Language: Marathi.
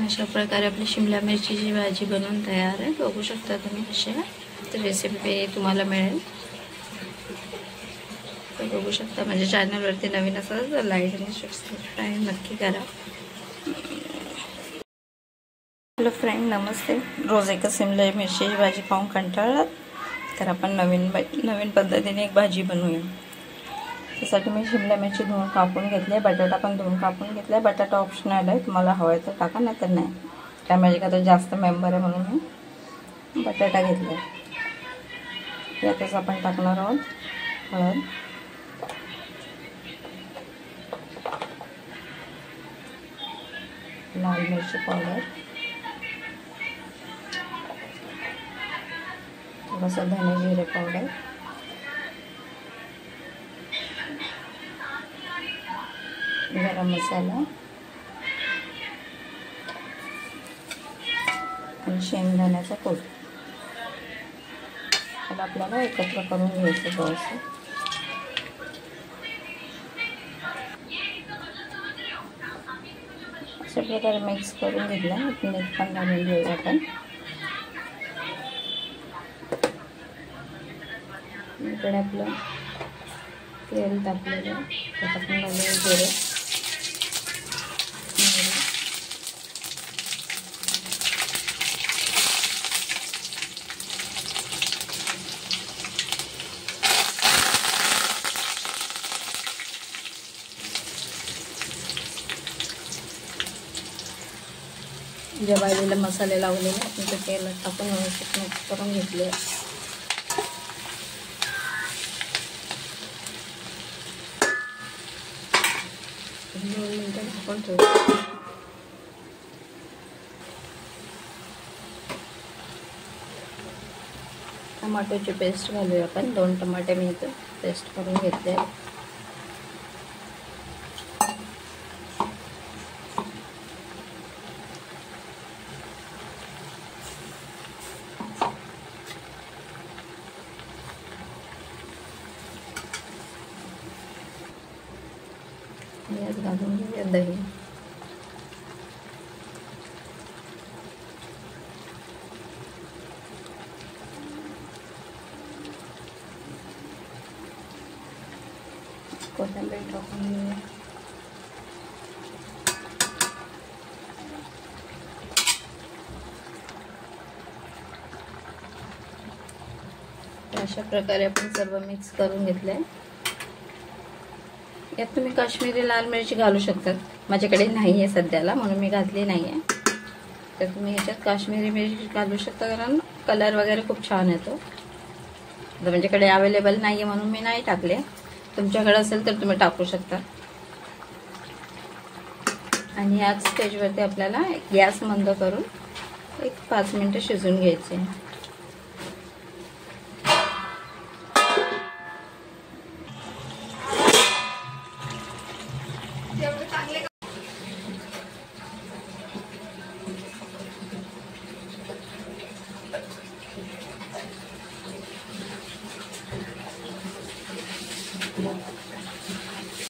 अशा प्रकारे आपली शिमला मिरचीची भाजी बनवून तयार आहे. बघू शकता तुम्ही कशी आहे. तर रेसिपी तुम्हाला मिळेल. तर बघू शकता. माझ्या चॅनलवरती नवीन असेल तर लाईक आणि सबस्क्राईब नक्की करा. हॅलो फ्रेंड, नमस्ते. रोज एकच शिमला मिरचीची भाजी खाऊन कंटाळलात तर आपण नवीन पद्धतीने एक भाजी बनवूया. त्यासाठी मी शिमला मिरची धुवून कापून घेतली, बटाटा पण धुवून कापून घेतला. बटाटा ऑप्शनल आहे, तुम्हाला हवं आहे तर टाका, नाही तर नाही. त्या माझ्याकडे जास्त मेंबर आहे म्हणून मी बटाटा घेतला. यातच आपण टाकणार आहोत हळद, लाल मिरची पावडर, थोडासा धने जिरे पावडर, गरम मसाला आणि शेंगदाण्याचा कूट. त्याला आपल्याला एकत्र करून घ्यायचं थोडंसं. अशा प्रकारे मिक्स करून घेतला. मीठ पण घालून घेऊया आपण. इकडे आपलं तेल तापलेलं, त्यात आपण घालूया जिरे, ज्या बाजूला मसाले लावलेले आपण ते तेल टाकून व्यवस्थित मिक्स करून घेतले. आपण टमाटोची पेस्ट घालूया आपण. 2 टमाटे मी इथे पेस्ट करून घेतले. यात घालून घेऊया दही. कोथिंबीर टाकून घेऊया. अशा प्रकारे आपण सर्व मिक्स करून घेतलंय. यात तुम्ही काश्मीरी लाल मिरची घालू शकतात. माझ्याकडे नाही आहे सध्याला म्हणून मी घातली नाही आहे. तर तुम्ही ह्याच्यात काश्मीरी मिरची घालू शकता, कारण कलर वगैरे खूप छान येतो. आता माझ्याकडे अवेलेबल नाही आहे म्हणून मी नाही टाकले. तुमच्याकडे असेल तर तुम्ही टाकू शकता. आणि याच स्टेजवरती आपल्याला गॅस मंद करून 1-5 मिनिटं शिजवून घ्यायचे.